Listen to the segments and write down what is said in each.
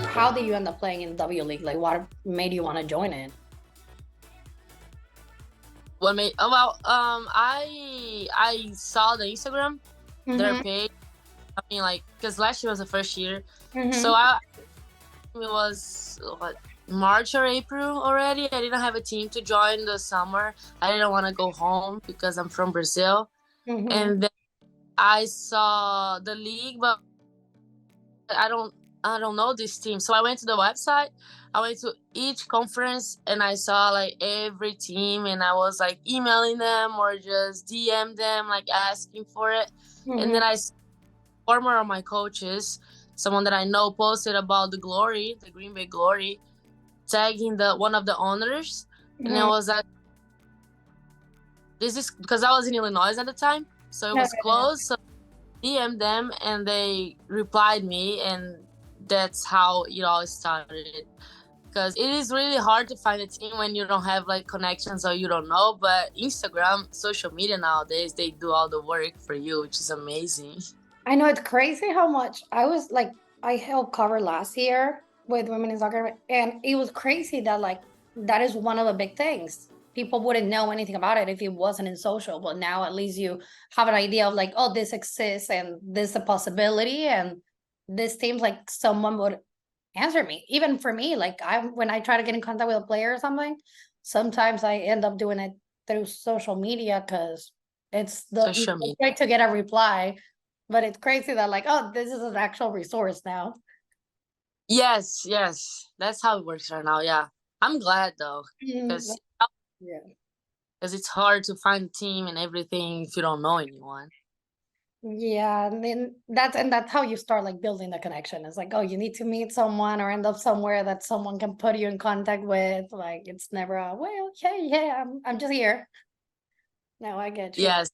How did you end up playing in the W League? Like, what made you want to join it? What made? Oh well, I saw the Instagram, their Mm-hmm. page. I mean, like, because last year was the first year, Mm-hmm. so it was what, March or April already. I didn't have a team to join the summer. I didn't want to go home because I'm from Brazil, Mm-hmm. and then I saw the league, but I don't I don't know this team. So I went to the website. I went to each conference and I saw like every team and I was like emailing them or just DM them like asking for it. And Mm-hmm. then I saw former of my coaches, someone that I know posted about the Glory, the Green Bay Glory, tagging the one of the owners. And I Mm-hmm. was like, this is because I was in Illinois at the time. So it was Okay. close. So DM them and they replied me and that's how it all started because it is really hard to find a team when you don't have like connections or you don't know, but Instagram, social media nowadays, they do all the work for you, which is amazing. I know it's crazy how much I was like, I helped cover last year with women in soccer, and it was crazy that like that is one of the big things. People wouldn't know anything about it if it wasn't in social, but now at least you have an idea of like, oh, this exists and this is a possibility, and this seems like someone would answer me. Even for me, like I when I try to get in contact with a player or something, sometimes I end up doing it through social media because it's the Social easiest media. way to get a reply. But it's crazy that like, oh, this is an actual resource now. Yes, yes. That's how it works right now. Yeah. I'm glad though, Mhm. because Yeah. it's hard to find a team and everything if you don't know anyone. Yeah, and then that's how you start like building the connection. It's like, oh, you need to meet someone or end up somewhere that someone can put you in contact with. Like it's never a well, yeah, I'm just here. No, I get you. Yes.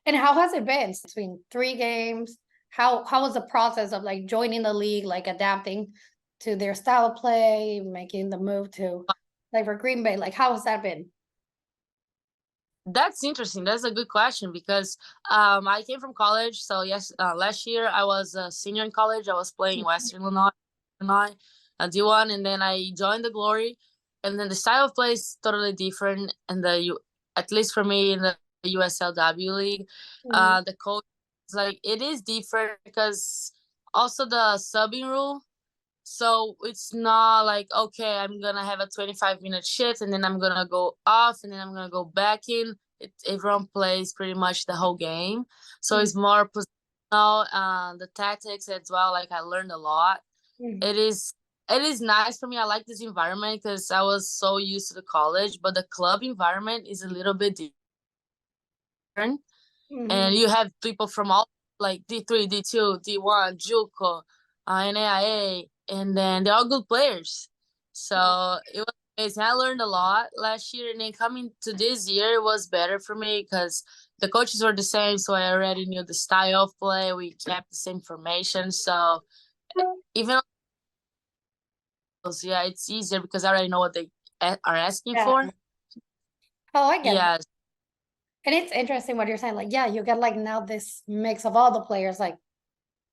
And how has it been between 3 games? How was the process of like joining the league, like adapting to their style of play, making the move to like for Green Bay? Like how has that been? That's interesting. That's a good question because I came from college. So yes, last year I was a senior in college. I was playing in Western Illinois, D1, and then I joined the Glory. And then the style of play is totally different. And at least for me in the USL W League, Mhm. the coach is like it is different because also the subbing rule. So it's not like, okay, I'm going to have a 25-minute shift and then I'm going to go off and then I'm going to go back in. Everyone plays pretty much the whole game. So Mhm. it's more positional. The tactics as well. Like I learned a lot. Mhm. It is it is nice for me. I like this environment because I was so used to the college, but the club environment is a little bit different. And Mhm. you have people from all like D3, D2, D1, JUCO, NAIA, and then they're all good players. So it was amazing. I learned a lot last year, and then coming to this year, it was better for me because the coaches were the same, so I already knew the style of play. We kept the same formation, so even yeah, it's easier because I already know what they are asking Yeah. for. Oh, I get it. Yeah, And it's interesting what you're saying. Like, yeah, you get like now this mix of all the players. Like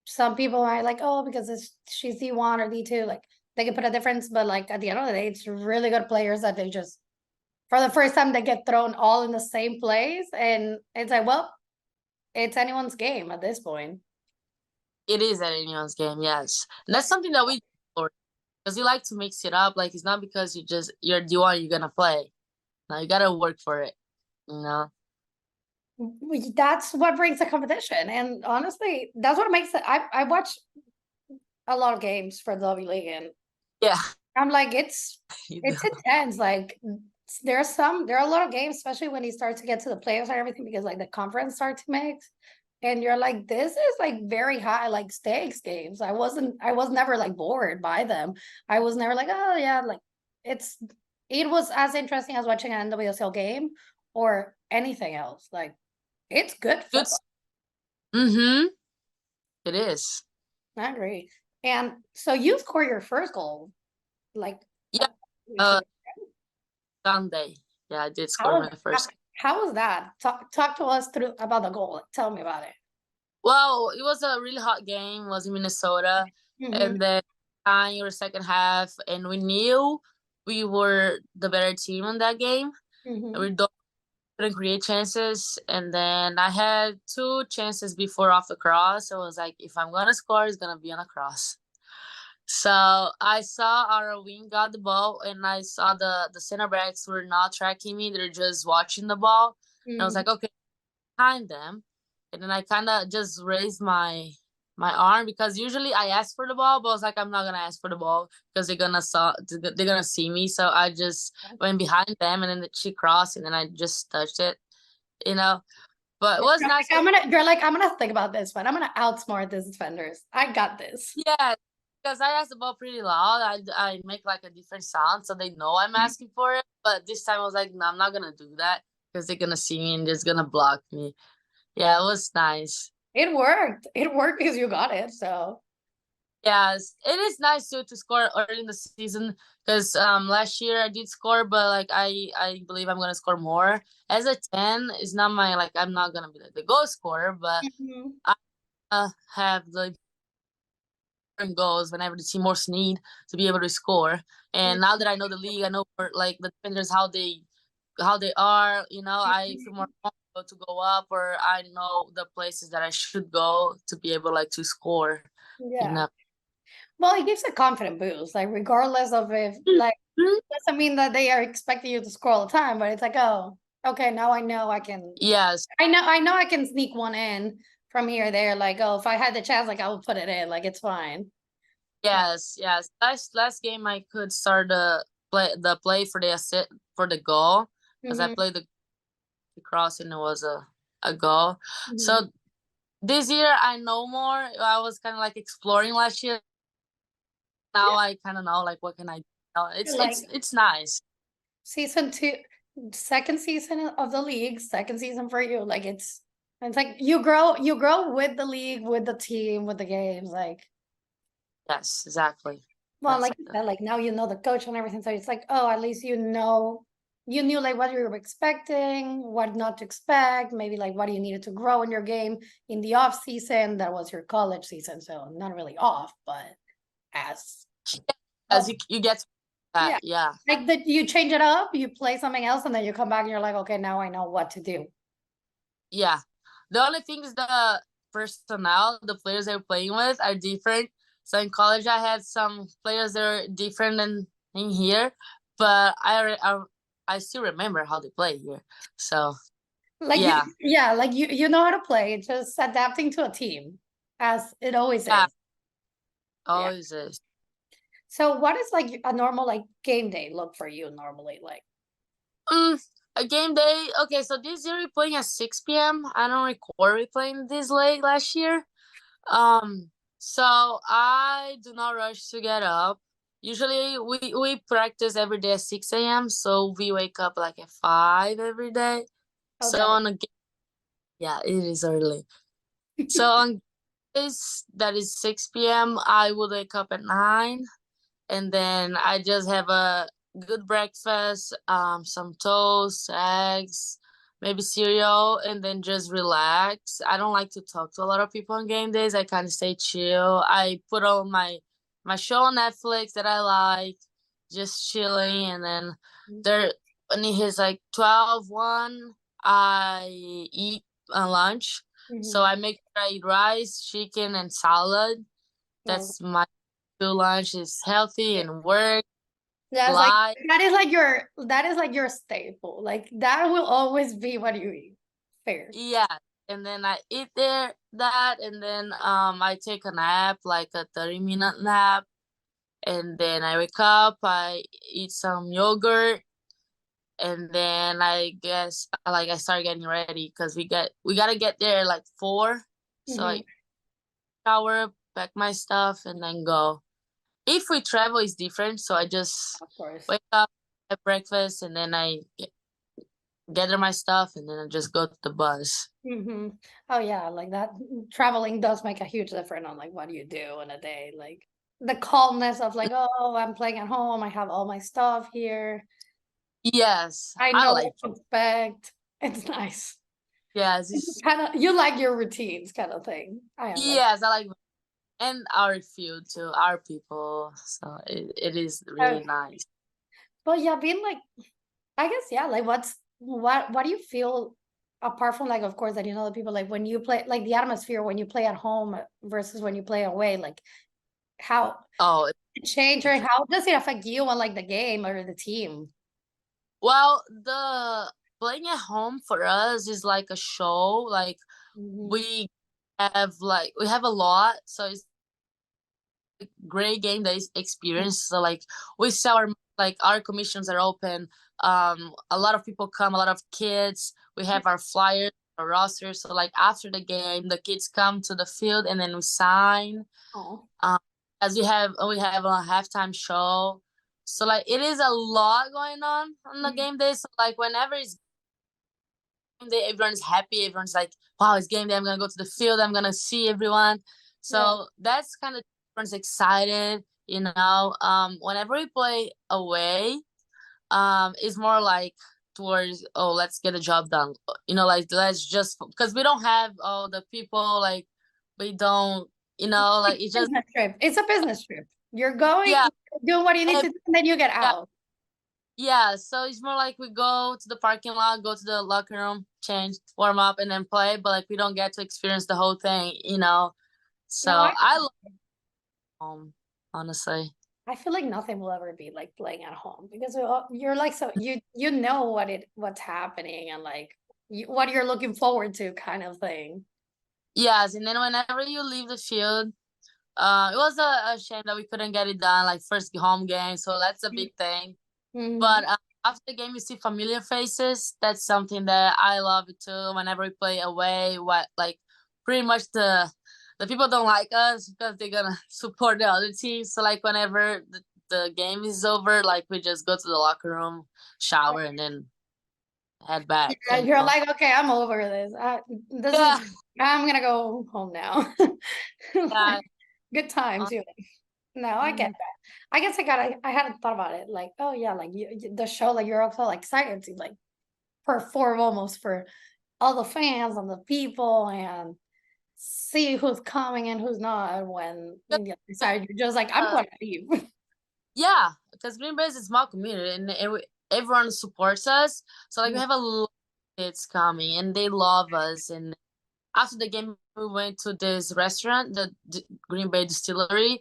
some people are like, oh, because she's D1 or D2, like they can put a difference. But like at the end of the day, it's really good players that they just for the first time they get thrown all in the same place. And it's like, well, it's anyone's game at this point. it is at anyone's game. Yes, and that's something that we because you like to mix it up. Like it's not because you're the one you're gonna play. Now you gotta work for it. You know. That's what brings the competition. And honestly, that's what makes it. I watch a lot of games for the W League, and Yeah. I'm like, You it's know. intense. Like there are a lot of games, especially when you start to get to the playoffs and everything, because like the conference start to mix. And you're like, this is like very high, like stakes games. I was never like bored by them. I was never like, oh yeah, like it's it was as interesting as watching an NWSL game or anything else. Like it's good Good. football. Mm-hmm. It is. I agree. And so you score your first goal, like Yeah. uh, which Uh, way? Sunday. Yeah, I did How score was my first. How was that? Talk to us through about the goal. Tell me about it. Well, it was a really hot game. It was in Minnesota, Mhm, and then tying or second half, and we knew we were the better team in that game. And mhm. we couldn't create chances, and then I had two chances before off the cross. I was like, if I'm gonna score, it's gonna be on a cross. So I saw our wing got the ball, and I saw the center backs were not tracking me; they're just watching the ball. And I was Mm, like, okay, behind them, and then I kind of just raised my arm because usually I ask for the ball, but I was like, I'm not gonna ask for the ball because they're gonna see me. So I just went behind them, and then she crossed, and then I just touched it, you know. But it was You're nice. like, I'm gonna think about this one. I'm gonna outsmart these defenders. I got this. Yeah, because I asked the ball pretty loud. I make like a different sound so they know I'm asking for it. But this time I was like, no, I'm not gonna do that because they're gonna see me and just gonna block me. Yeah, it was nice. It worked. It worked because you got it. So Yes, it is nice too to score early in the season because last year I did score, but like I believe I'm gonna score more. As a 10, it's not my like I'm not gonna be like the goal scorer, but Mhm. I have the goals whenever the team most need to be able to score. And now that I know the league, I know like the defenders how they are. You know, I feel more comfortable to go up, or I know the places that I should go to be able like to score. You Yeah. know. Well, it gives a confident boost, like regardless of if like Mhm. doesn't mean that they are expecting you to score all the time, but it's like, oh, okay, now I know I can Yes, I know I can sneak one in from here or there. Like, oh, if I had the chance, like I would put it in. Like it's fine. Yeah. yes. Last game I could start the play for the assist for the goal because I Hmm. played the cross and it was a goal. Hmm. So this year I know more. I was kind of like exploring last year. Now Yeah. I kind of know like what can I do. It's Like it's nice. season two, second season of the league, second season for you. Like it's like you grow with the league, with the team, with the games. Like, Yes, exactly. well, That's like like you that. said, like now you know the coach and everything. So it's like, oh, at least you knew like what you were expecting, what not to expect, maybe like what you needed to grow in your game in the off season. That was your college season, so not really off, but as As oh you get to that, yeah, yeah, like that you change it up, you play something else, and then you come back and you're like, okay, now I know what to do. yeah. The only thing is the personnel, the players they're playing with are different. So in college, I had some players that are different than in here, but I still remember how they play here. So Like you, yeah, yeah, like you know how to play, just adapting to a team, as it always yeah, is. Yeah. always is. So what is like a normal like game day look for you normally like? Mm, a game day. Okay, so this year we're playing at 6 p.m. I don't recall we playing this late last year. So I do not rush to get up. Usually we practice every day at 6 a.m. So we wake up like at 5 every day. Oh, So that on a yeah, it is early. So on days that is 6 p.m. I would wake up at 9, and then I just have a good breakfast, some toast, eggs, maybe cereal, and then just relax. I don't like to talk to a lot of people on game days. I kind of stay chill. I put on my show on Netflix that I like, just chilling, and then is. there when it hits like 12, 1, I eat lunch. So Mhm. I make sure I eat rice, chicken, and salad. Oh, That's my lunch is healthy yeah. and work That's like light. that is like your staple. Like that will always be what you eat. Fair. Yeah. And then I eat that, and then I take a nap, like a 30-minute nap, and then I wake up, I eat some yogurt, and then I guess like I start getting ready because we gotta get there like 4. So Hmm. I shower, pack my stuff, and then go. If we travel, it's different. So I just Of course. wake up, have breakfast, and then I gather my stuff, and then I just go to the bus. Hmm. Oh yeah, like that traveling does make a huge difference on like what you do in a day. Like the calmness of like, oh, I'm playing at home, I have all my stuff here. Yes, I I know like what to expect. It's nice. Yes, It's it's kind of you like your routines kind of thing. I understand. yes, I like and our field too, our people. So it is really Okay. nice. But yeah, being like, I guess yeah, like what do you feel apart from like of course that you know the people like when you play like the atmosphere when you play at home versus when you play away, like how Oh, it change or how does it affect you on like the game or the team? well, the playing at home for us is like a show. Like Mhm. we we have a lot, so it's great game day experience. So like we sell our commissions are open. A lot of people come, a lot of kids. We have our flyers, our roster. So like after the game, the kids come to the field and then we sign. Oh, Um, as we have a halftime show. So like it is a lot going on the game day. So like whenever it's game day, everyone's happy. Everyone's like, "Wow, it's game day! I'm gonna go to the field. I'm gonna see everyone." yeah. So that's kind of everyone's excited. Whenever we play away, it's more like towards let's get a job done. Like let's just because we don't have all the people like we don't. Like it's just Business trip. It's a business trip. You're going, yeah, you're doing what you need eh, to do, and then you get yeah, out. yeah. So it's more like we go to the parking lot, go to the locker room, change, warm up, and then play. But like we don't get to experience the whole thing. So No, I love home, honestly. I feel like nothing will ever be like playing at home because you're like so you know what's happening and like what you're looking forward to kind of thing. Yes, and then whenever you leave the field, it was a shame that we couldn't get it done like first home game. So that's a big thing. But Mhm. after the game, you see familiar faces. That's something that I love it too. Whenever we play away, what like pretty much the people don't like us because they're gonna support the other team. So like whenever the game is over, like we just go to the locker room, shower, and then head back. Yeah, you're like, okay, I'm over this. This is Yeah, I'm gonna go home now. yeah, Like, good times. You No, I get mhm. that. I guess I hadn't thought about it. Like, oh yeah, like the show, like you're also like excited to like perform almost for all the fans and the people and see who's coming and who's not when you decide you're just like, I'm Uh, gonna leave. yeah, because Green Bay is a small community and everyone supports us. So like we Mm, have a lot of kids coming and they love us. And after the game, we went to this restaurant, the Green Bay Distillery.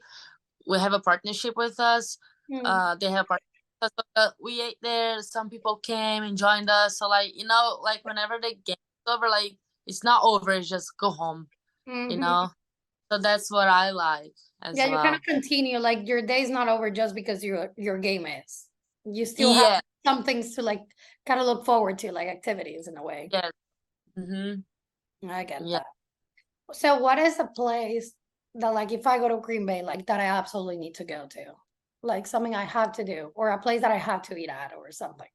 We have a partnership with us. mm, They have a partnership with us. So, we ate there. Some people came and joined us. So like like whenever the game is over, like it's not over. It's just go home. You mhm. know. So that's what I like as Yeah, you kind of well. continue, like your day's not over just because your game is. You still have Yeah. some things to like kind of look forward to, like activities in a way. Yes. Mm-hmm. I get Yeah. that. So what is a place that like if I go to Green Bay, like that I absolutely need to go to? Like something I have to do, or a place that I have to eat at or something.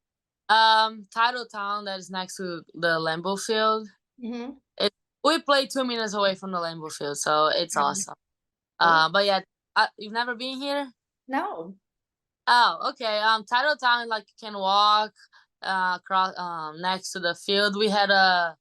Title Town that is next to the Lambeau Field. Hmm. It we play 2 minutes away from the Lambeau Field, so it's awesome. Oh, But yeah, you've never been here? no. Oh, okay. Title Town, like you can walk across next to the field. We had a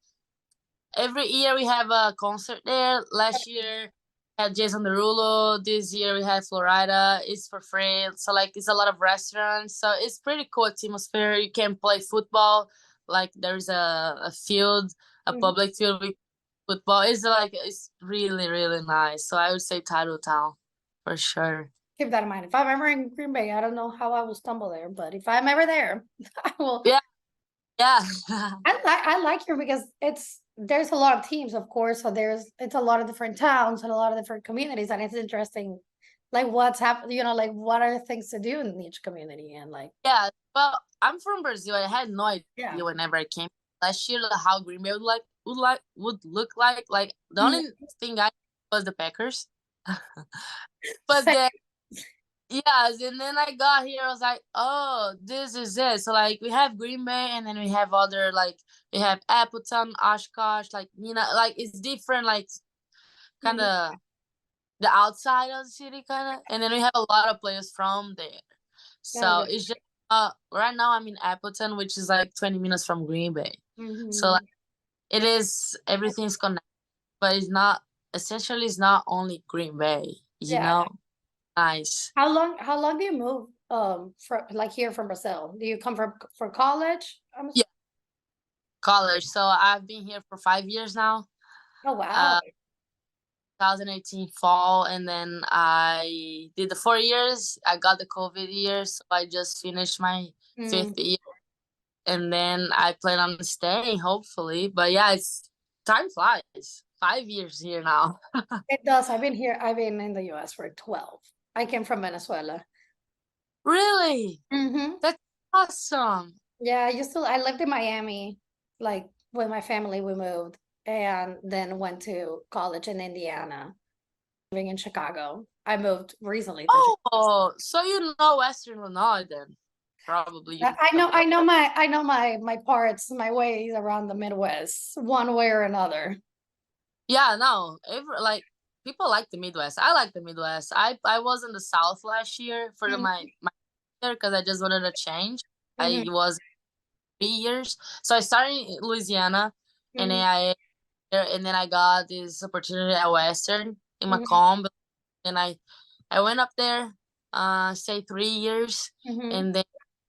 every year we have a concert there. Last year had Jason Derulo. This year we had Florida. It's for free. So like it's a lot of restaurants. So it's pretty cool atmosphere. You can play football. Like there's a field, a Mhm. public field with football. It's really, really nice. So I would say Titletown for sure. Keep that in mind. If I'm ever in Green Bay, I don't know how I will stumble there, but if I'm ever there, I will. Yeah, yeah. I like here because there's a lot of teams, of course. So it's a lot of different towns and a lot of different communities, and it's interesting, like what's happening. Like what are things to do in each community, and like Yeah. Well, I'm from Brazil. I had no yeah. idea whenever I came last year how Green Bay would look like. Like the Yeah. only thing I was the Packers. But then yes, and then I got here, I was like, oh, this is it. So like we have Green Bay and then we have other like we have Appleton, Oshkosh, like like it's different, like Mhm. kinda the outside of the city kinda. And then we have a lot of players from there. Yeah, So it's just Right now I'm in Appleton, which is like 20 minutes from Green Bay. So like, Hmm. it is everything's connected, but it's not essentially it's not only Green Bay, you Yeah. know? Nice. How long do you move from like here from Brazil? Do you come from for college? Yeah, college. So I've been here for 5 years now. Oh wow. Uh 2018 fall, and then I did the 4 years. I got the COVID year, so I just finished my Mm. fifth year, and then I plan on staying, hopefully. But yeah, it's time flies. 5 years here now. It does. I've been in the US for 12. I came from Venezuela. Really? Hmm. That's awesome. Yeah, I lived in Miami, like with my family, we moved and then went to college in Indiana, living in Chicago. I moved recently to Chicago. Oh, so you know Western Illinois then? Probably you I know, know that. I know my parts, my ways around the Midwest, one way or another. Yeah, no, like people like the Midwest. I like the Midwest. I was in the South last year for my year because I just wanted to change. I Mm-hmm. was 3 years, so I started in Louisiana, and Hmm. and then I got this opportunity at Western in Hmm. Macomb, and I went up there, stayed 3 years, Hmm. and then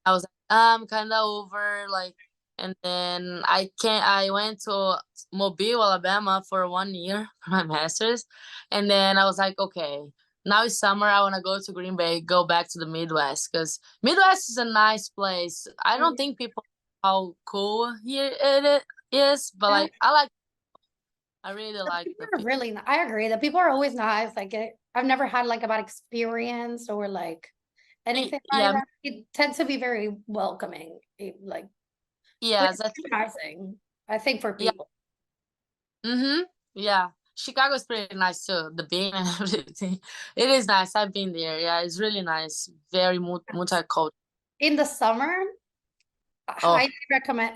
I was like, I'm kind of over, like, and then I went to Mobile, Alabama for 1 year for my master's, and then I was like, okay, now it's summer. I want to go to Green Bay, go back to the Midwest, because Midwest is a nice place. I don't think people know how cool here it is, but like I really The like people the are people. really, I agree. The people are always nice. I've never had like a bad experience or like anything like Yeah, that. It tends to be very welcoming, which yes, is surprising, I think, for yeah. people. Mm-hmm. Yeah. Chicago's pretty nice too. The bean and everything. It is nice. I've been there. Yeah, it's really nice. Very multicultural. In the summer, Oh,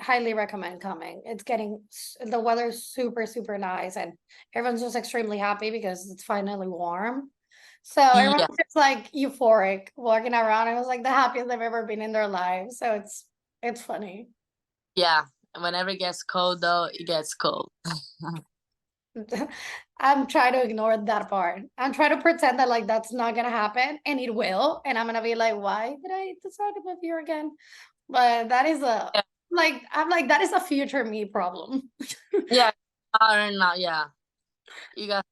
highly recommend coming. The weather's super, super nice, and everyone's just extremely happy because it's finally warm. So everyone's yeah, just like euphoric walking around. It was like the happiest they've ever been in their lives. So it's funny. yeah. Whenever it gets cold though, it gets cold. I'm trying to ignore that part. I'm trying to pretend that like that's not gonna happen, and it will. And I'm gonna be like, why did I decide to move here again? But that is Yeah, I'm like, that is a future me problem. yeah. Not, yeah. You got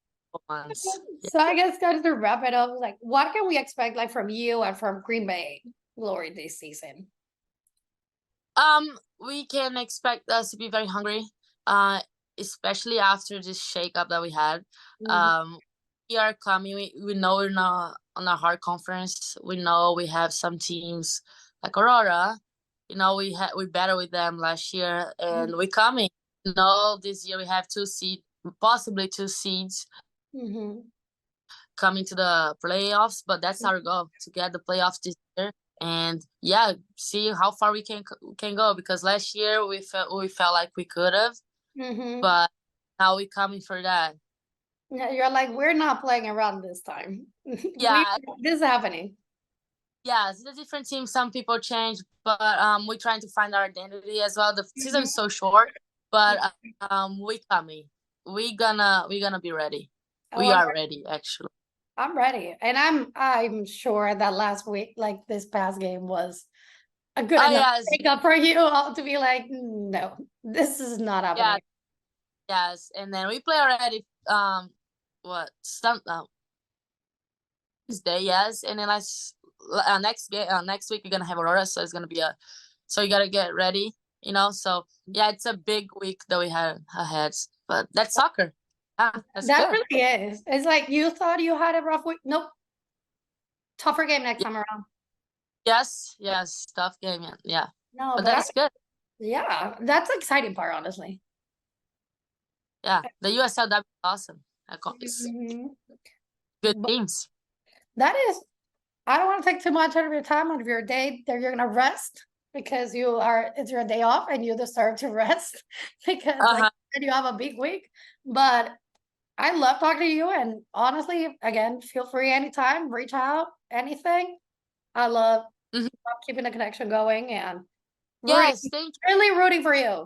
ones. Yeah. So I guess kind of to wrap it up, like what can we expect like from you and from Green Bay Glory this season? We can expect us to be very hungry. Uh, especially after this shakeup that we had. Mhm. Um, we are coming. We know we're not on a hard conference. We know we have some teams like Aurora. You know, we better with them last year, and we coming. You know, this year we have possibly two seeds Mhm. coming to the playoffs. But that's our goal to get the playoffs this year, and yeah, see how far we can go. Because last year we felt like we could have, Mhm. but now we coming for that. Yeah, you're like, we're not playing around this time. Yeah, This is happening. yeah, it's a different team. Some people change, but we're trying to find our identity as well. The season Mhm. is so short, but we coming. We gonna be ready. Oh, We are ready, actually. I'm ready. And I'm sure that last week, like this past game was a good Oh enough yes, wake up for you all to be like, no, this is not yeah, happening. yes, and then we play already. What some Tuesday, yes, and then next week we're gonna have Aurora, so it's gonna be so you gotta get ready, So yeah, it's a big week that we have ahead, but that's soccer. Yeah, that's That good. really is. It's like you thought you had a rough week. Nope. Tougher game next Y- time around. Yes, yes, tough game, yeah, yeah, No, but that's good. yeah, that's the exciting part, honestly. Yeah, the USL W is awesome. It's Mhm. good But teams. that is, I don't want to take too much out of your time, out of your day that you're gonna rest because it's your day off and you deserve to rest because like Uh-huh. you have a big week. But I love talking to you, and honestly, again, feel free anytime, reach out, anything. I love Mhm. keeping the connection going and Yes, thank you. really rooting for you.